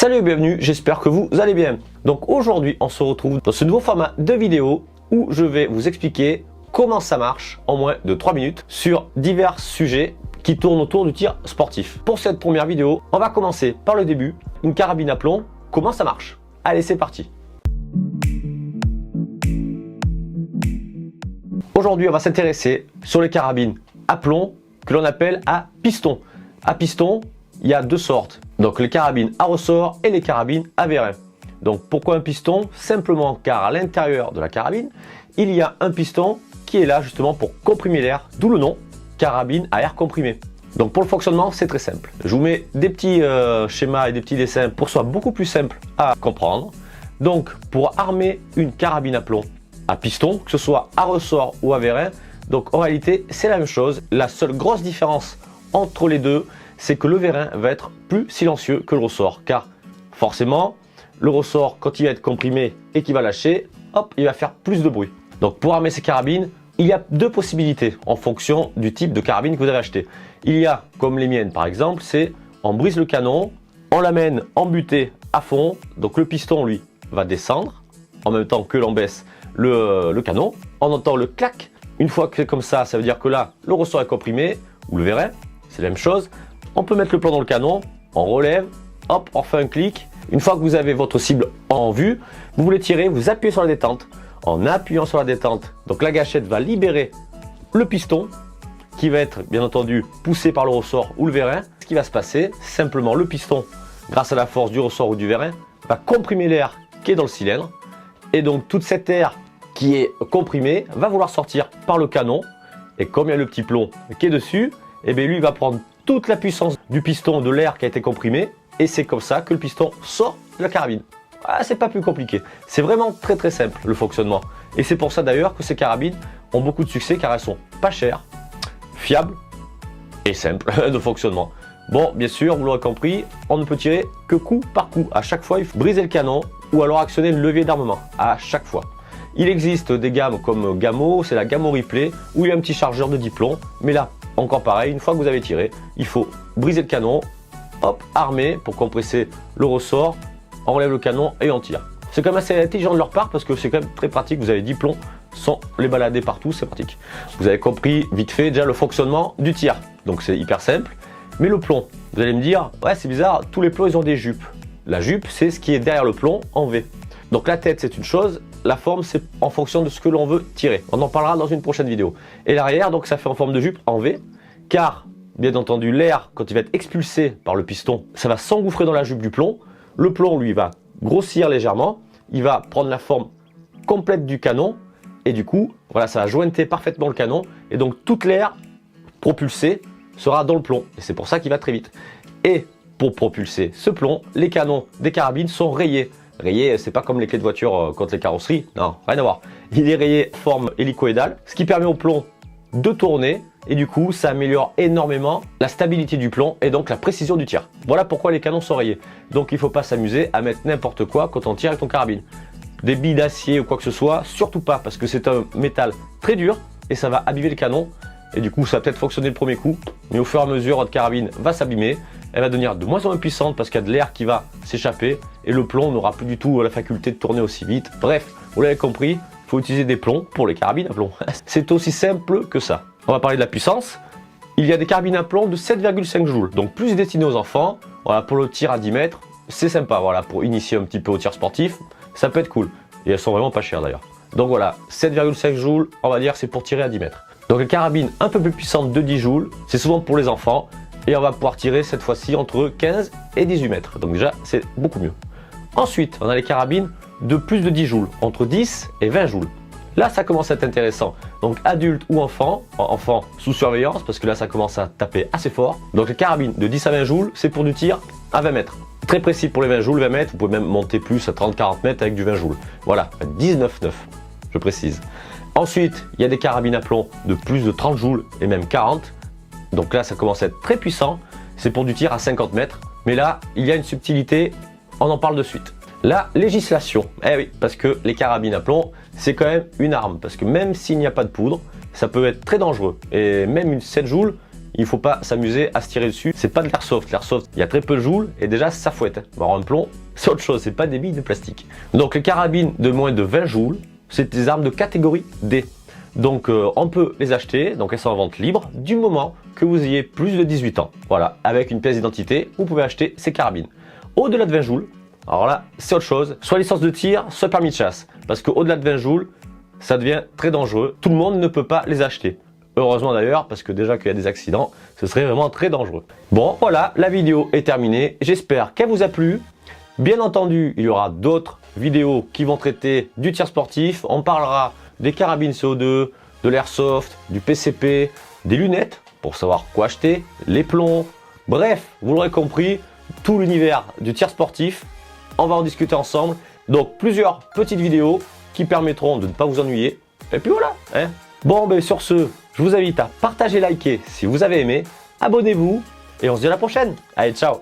Salut et bienvenue, j'espère que vous allez bien. Donc aujourd'hui on se retrouve dans ce nouveau format de vidéo où je vais vous expliquer comment ça marche en moins de 3 minutes sur divers sujets qui tournent autour du tir sportif. Pour cette première vidéo, on va commencer par le début, une carabine à plomb, comment ça marche. Allez, c'est parti. Aujourd'hui on va s'intéresser sur les carabines à plomb que l'on appelle à piston. À piston, il y a deux sortes, donc les carabines à ressort et les carabines à vérin. Donc pourquoi un piston? Simplement car à l'intérieur de la carabine, il y a un piston qui est là justement pour comprimer l'air, d'où le nom carabine à air comprimé. Donc pour le fonctionnement, c'est très simple. Je vous mets des petits schémas et des petits dessins pour que ce soit beaucoup plus simple à comprendre. Donc pour armer une carabine à plomb à piston, que ce soit à ressort ou à vérin, donc en réalité c'est la même chose. La seule grosse différence entre les deux, c'est que le vérin va être plus silencieux que le ressort, car forcément le ressort, quand il va être comprimé et qu'il va lâcher, hop, il va faire plus de bruit. Donc pour armer ces carabines, il y a deux possibilités en fonction du type de carabine que vous avez acheté. Il y a, comme les miennes par exemple, c'est on brise le canon, on l'amène en butée à fond, donc le piston lui va descendre en même temps que l'on baisse le canon, on entend le clac. Une fois que c'est comme ça, ça veut dire que là le ressort est comprimé, ou le vérin, c'est la même chose. On peut mettre le plomb dans le canon, on relève, hop, on fait un clic. Une fois que vous avez votre cible en vue, vous voulez tirer, vous appuyez sur la détente. En appuyant sur la détente, donc la gâchette va libérer le piston qui va être bien entendu poussé par le ressort ou le vérin. Ce qui va se passer, simplement le piston, grâce à la force du ressort ou du vérin, va comprimer l'air qui est dans le cylindre. Et donc toute cette air qui est comprimée va vouloir sortir par le canon. Et comme il y a le petit plomb qui est dessus, et bien lui il va prendre toute la puissance du piston, de l'air qui a été comprimé, et c'est comme ça que le piston sort de la carabine. Ah, c'est pas plus compliqué, c'est vraiment très simple le fonctionnement. Et c'est pour ça d'ailleurs que ces carabines ont beaucoup de succès, car elles sont pas chères, fiables et simples de fonctionnement. Bon, bien sûr, vous l'aurez compris, on ne peut tirer que coup par coup. À chaque fois, il faut briser le canon ou alors actionner le levier d'armement, à chaque fois. Il existe des gammes comme Gamo, c'est la Gamo Replay, où il y a un petit chargeur de 10 plombs, mais là, encore pareil, une fois que vous avez tiré, il faut briser le canon, hop, armer pour compresser le ressort, on relève le canon et on tire. C'est quand même assez intelligent de leur part parce que c'est quand même très pratique, vous avez 10 plombs sans les balader partout, c'est pratique. Vous avez compris vite fait déjà le fonctionnement du tir, donc c'est hyper simple. Mais le plomb, vous allez me dire, ouais c'est bizarre, tous les plombs ils ont des jupes. La jupe c'est ce qui est derrière le plomb en V. Donc la tête c'est une chose, la forme c'est en fonction de ce que l'on veut tirer. On en parlera dans une prochaine vidéo. Et l'arrière donc ça fait en forme de jupe en V, car bien entendu l'air quand il va être expulsé par le piston, ça va s'engouffrer dans la jupe du plomb. Le plomb lui va grossir légèrement, il va prendre la forme complète du canon et du coup voilà ça va jointer parfaitement le canon et donc toute l'air propulsée sera dans le plomb et c'est pour ça qu'il va très vite. Et pour propulser ce plomb, les canons des carabines sont rayés. Rayé, c'est pas comme les clés de voiture contre les carrosseries, non, rien à voir. Il est rayé forme hélicoïdale, ce qui permet au plomb de tourner et du coup ça améliore énormément la stabilité du plomb et donc la précision du tir. Voilà pourquoi les canons sont rayés. Donc il ne faut pas s'amuser à mettre n'importe quoi quand on tire avec ton carabine. Des billes d'acier ou quoi que ce soit, surtout pas parce que c'est un métal très dur et ça va abîmer le canon. Et du coup ça va peut-être fonctionner le premier coup, mais au fur et à mesure votre carabine va s'abîmer. Elle va devenir de moins en moins puissante parce qu'il y a de l'air qui va s'échapper et le plomb n'aura plus du tout la faculté de tourner aussi vite. Bref, vous l'avez compris, il faut utiliser des plombs pour les carabines à plomb. C'est aussi simple que ça. On va parler de la puissance. Il y a des carabines à plomb de 7,5 joules, donc plus destinées aux enfants. Voilà, pour le tir à 10 mètres, c'est sympa. Voilà, pour initier un petit peu au tir sportif, ça peut être cool. Et elles sont vraiment pas chères d'ailleurs. Donc voilà, 7,5 joules, on va dire c'est pour tirer à 10 mètres. Donc les carabines un peu plus puissantes de 10 joules, c'est souvent pour les enfants. Et on va pouvoir tirer cette fois-ci entre 15 et 18 mètres. Donc déjà, c'est beaucoup mieux. Ensuite, on a les carabines de plus de 10 joules, entre 10 et 20 joules. Là, ça commence à être intéressant. Donc adulte ou enfant, enfant sous surveillance, parce que là, ça commence à taper assez fort. Donc les carabines de 10 à 20 joules, c'est pour du tir à 20 mètres. Très précis pour les 20 joules, 20 mètres. Vous pouvez même monter plus à 30-40 mètres avec du 20 joules. Voilà, 19,9, je précise. Ensuite, il y a des carabines à plomb de plus de 30 joules et même 40. Donc là, ça commence à être très puissant. C'est pour du tir à 50 mètres. Mais là, il y a une subtilité. On en parle de suite. La législation. Eh oui, parce que les carabines à plomb, c'est quand même une arme. Parce que même s'il n'y a pas de poudre, ça peut être très dangereux. Et même une 7 joules il ne faut pas s'amuser à se tirer dessus. C'est pas de l'airsoft. L'airsoft, il y a très peu de joules et déjà ça fouette. Alors un plomb, c'est autre chose, c'est pas des billes de plastique. Donc les carabines de moins de 20 joules, c'est des armes de catégorie D. Donc on peut les acheter, donc elles sont en vente libre du moment que vous ayez plus de 18 ans. Voilà, avec une pièce d'identité, vous pouvez acheter ces carabines. Au-delà de 20 joules, alors là, c'est autre chose, soit licence de tir, soit permis de chasse. Parce qu'au-delà de 20 joules, ça devient très dangereux. Tout le monde ne peut pas les acheter. Heureusement d'ailleurs, parce que déjà qu'il y a des accidents, ce serait vraiment très dangereux. Bon, voilà, la vidéo est terminée. J'espère qu'elle vous a plu. Bien entendu, il y aura d'autres vidéos qui vont traiter du tir sportif. On parlera des carabines CO2, de l'airsoft, du PCP, des lunettes pour savoir quoi acheter, les plombs. Bref, vous l'aurez compris, tout l'univers du tir sportif. On va en discuter ensemble. Donc plusieurs petites vidéos qui permettront de ne pas vous ennuyer. Et puis voilà. Hein. Bon, ben sur ce, je vous invite à partager, liker si vous avez aimé. Abonnez-vous et on se dit à la prochaine. Allez, ciao.